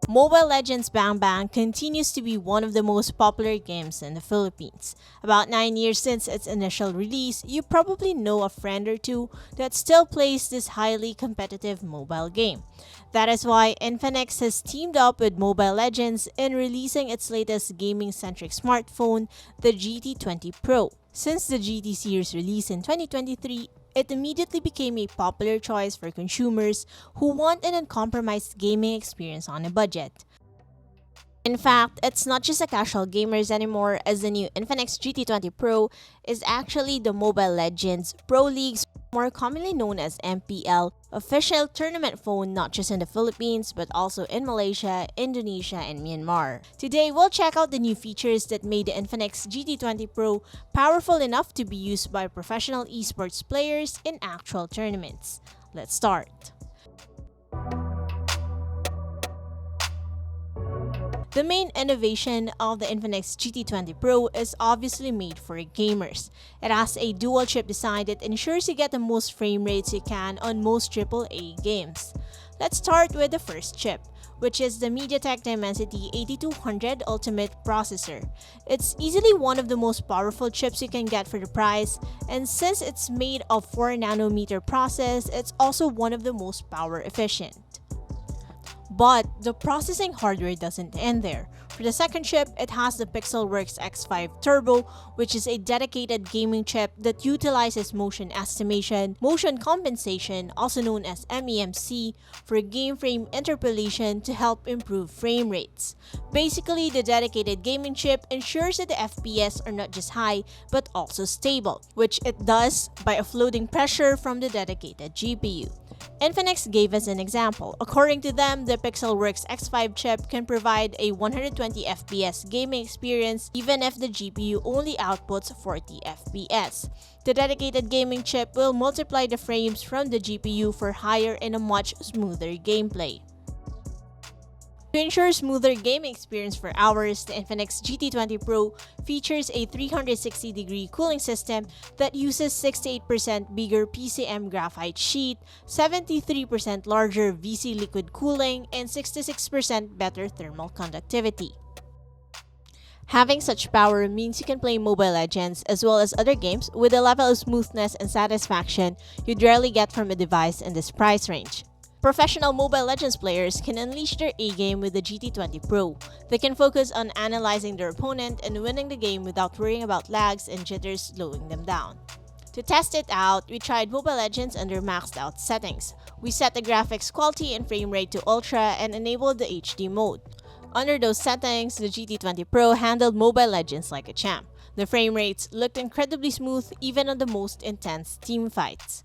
Mobile Legends Bang Bang continues to be one of the most popular games in the Philippines. About 9 years since its initial release, you probably know a friend or two that still plays this highly competitive mobile game. That is why Infinix has teamed up with Mobile Legends in releasing its latest gaming-centric smartphone, the GT20 Pro. Since the GT series released in 2023, it immediately became a popular choice for consumers who want an uncompromised gaming experience on a budget. In fact, it's not just a casual gamers anymore, as the new Infinix GT20 Pro is actually the Mobile Legends Pro League's, more commonly known as MPL, official tournament phone not just in the Philippines but also in Malaysia, Indonesia, and Myanmar. Today, we'll check out the new features that made the Infinix GT20 Pro powerful enough to be used by professional esports players in actual tournaments. Let's start. The main innovation of the Infinix GT20 Pro is obviously made for gamers. It has a dual-chip design that ensures you get the most frame rates you can on most AAA games. Let's start with the first chip, which is the MediaTek Dimensity 8200 Ultimate Processor. It's easily one of the most powerful chips you can get for the price, and since it's made of 4nm process, it's also one of the most power efficient. But the processing hardware doesn't end there. For the second chip, it has the Pixelworks X5 Turbo, which is a dedicated gaming chip that utilizes motion estimation, motion compensation, also known as MEMC, for game frame interpolation to help improve frame rates. Basically, the dedicated gaming chip ensures that the FPS are not just high, but also stable, which it does by offloading pressure from the dedicated GPU. Infinix gave us an example. According to them, the Pixelworks X5 chip can provide a 120 FPS gaming experience even if the GPU only outputs 40 FPS. The dedicated gaming chip will multiply the frames from the GPU for higher and a much smoother gameplay. To ensure smoother gaming experience for hours, the Infinix GT20 Pro features a 360-degree cooling system that uses 68% bigger PCM graphite sheet, 73% larger VC liquid cooling, and 66% better thermal conductivity. Having such power means you can play Mobile Legends as well as other games with a level of smoothness and satisfaction you'd rarely get from a device in this price range. Professional Mobile Legends players can unleash their A-game with the GT20 Pro. They can focus on analyzing their opponent and winning the game without worrying about lags and jitters slowing them down. To test it out, we tried Mobile Legends under maxed out settings. We set the graphics quality and frame rate to Ultra and enabled the HD mode. Under those settings, the GT20 Pro handled Mobile Legends like a champ. The frame rates looked incredibly smooth even on the most intense team fights.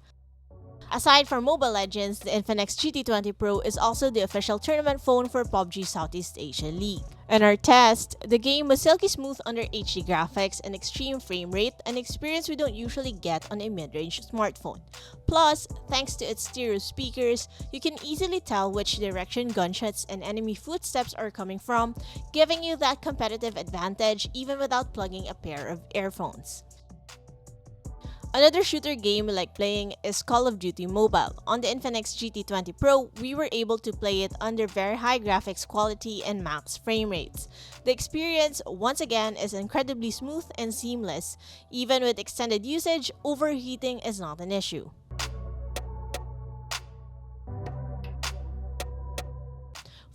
Aside from Mobile Legends, the Infinix GT20 Pro is also the official tournament phone for PUBG Southeast Asia League. In our test, the game was silky smooth under HD graphics and extreme frame rate, an experience we don't usually get on a mid-range smartphone. Plus, thanks to its stereo speakers, you can easily tell which direction gunshots and enemy footsteps are coming from, giving you that competitive advantage even without plugging a pair of earphones. Another shooter game we like playing is Call of Duty Mobile. On the Infinix GT20 Pro, we were able to play it under very high graphics quality and max frame rates. The experience, once again, is incredibly smooth and seamless. Even with extended usage, overheating is not an issue.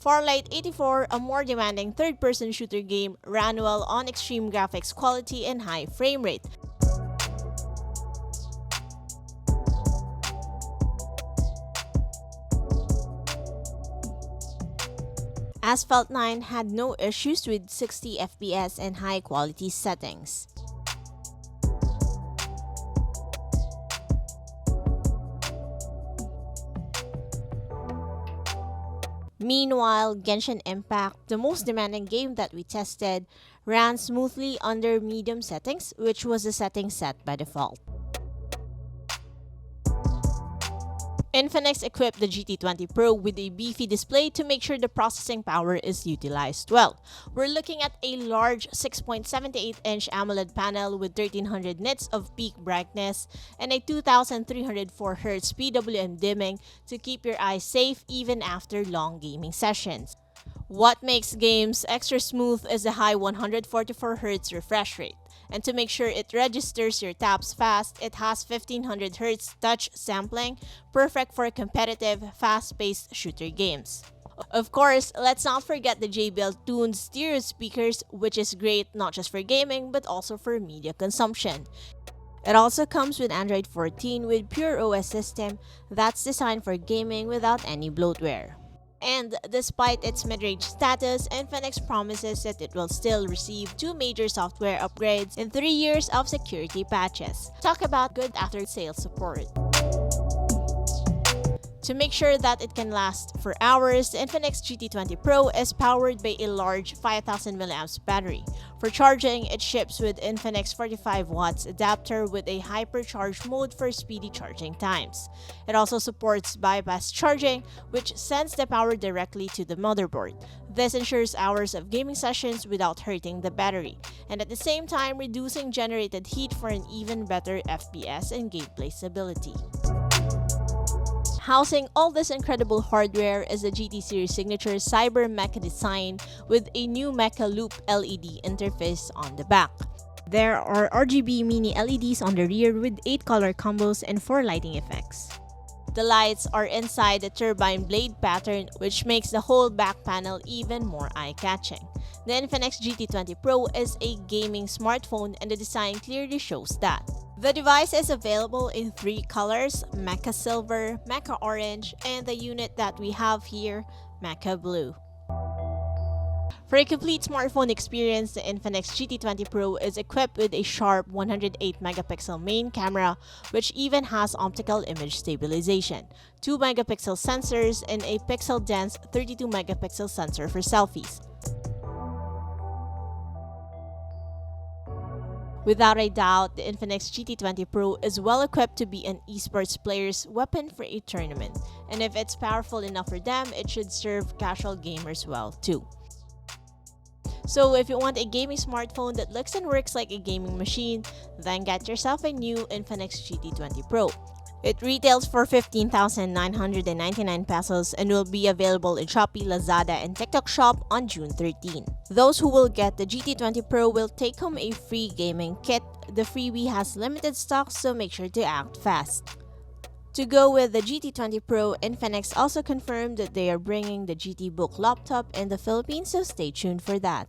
Farlight 84, a more demanding third-person shooter game, ran well on extreme graphics quality and high frame rate. Asphalt 9 had no issues with 60 FPS and high-quality settings. Meanwhile, Genshin Impact, the most demanding game that we tested, ran smoothly under medium settings, which was the setting set by default. Infinix equipped the GT20 Pro with a beefy display to make sure the processing power is utilized well. We're looking at a large 6.78-inch AMOLED panel with 1300 nits of peak brightness and a 2304 Hz PWM dimming to keep your eyes safe even after long gaming sessions. What makes games extra smooth is the high 144Hz refresh rate. And to make sure it registers your taps fast, it has 1500Hz touch sampling, perfect for competitive, fast-paced shooter games. Of course, let's not forget the JBL tuned stereo speakers, which is great not just for gaming but also for media consumption. It also comes with Android 14 with pure OS system that's designed for gaming without any bloatware. And despite its mid-range status, Infinix promises that it will still receive 2 major software upgrades and 3 years of security patches. Talk about good after-sales support. To make sure that it can last for hours, the Infinix GT20 Pro is powered by a large 5000 mAh battery. For charging, it ships with Infinix 45 watts adapter with a hypercharge mode for speedy charging times. It also supports bypass charging, which sends the power directly to the motherboard. This ensures hours of gaming sessions without hurting the battery, and at the same time reducing generated heat for an even better FPS and gameplay stability. Housing all this incredible hardware is the GT Series signature Cyber Mecha design with a new Mecha Loop LED interface on the back. There are RGB mini LEDs on the rear with 8 color combos and 4 lighting effects. The lights are inside the turbine blade pattern, which makes the whole back panel even more eye-catching. The Infinix GT20 Pro is a gaming smartphone and the design clearly shows that. The device is available in 3 colors, Mecha Silver, Mecha Orange, and the unit that we have here, Mecha Blue. For a complete smartphone experience, the Infinix GT20 Pro is equipped with a sharp 108-megapixel main camera, which even has optical image stabilization, 2-megapixel sensors, and a pixel-dense 32-megapixel sensor for selfies. Without a doubt, the Infinix GT20 Pro is well equipped to be an esports player's weapon for a tournament, and if it's powerful enough for them, it should serve casual gamers well too. So if you want a gaming smartphone that looks and works like a gaming machine, then get yourself a new Infinix GT20 Pro. It retails for 15,999 pesos and will be available in Shopee, Lazada, and TikTok Shop on June 13. Those who will get the GT20 Pro will take home a free gaming kit. The freebie has limited stock, so make sure to act fast. To go with the GT20 Pro, Infinix also confirmed that they are bringing the GT Book laptop in the Philippines, so stay tuned for that.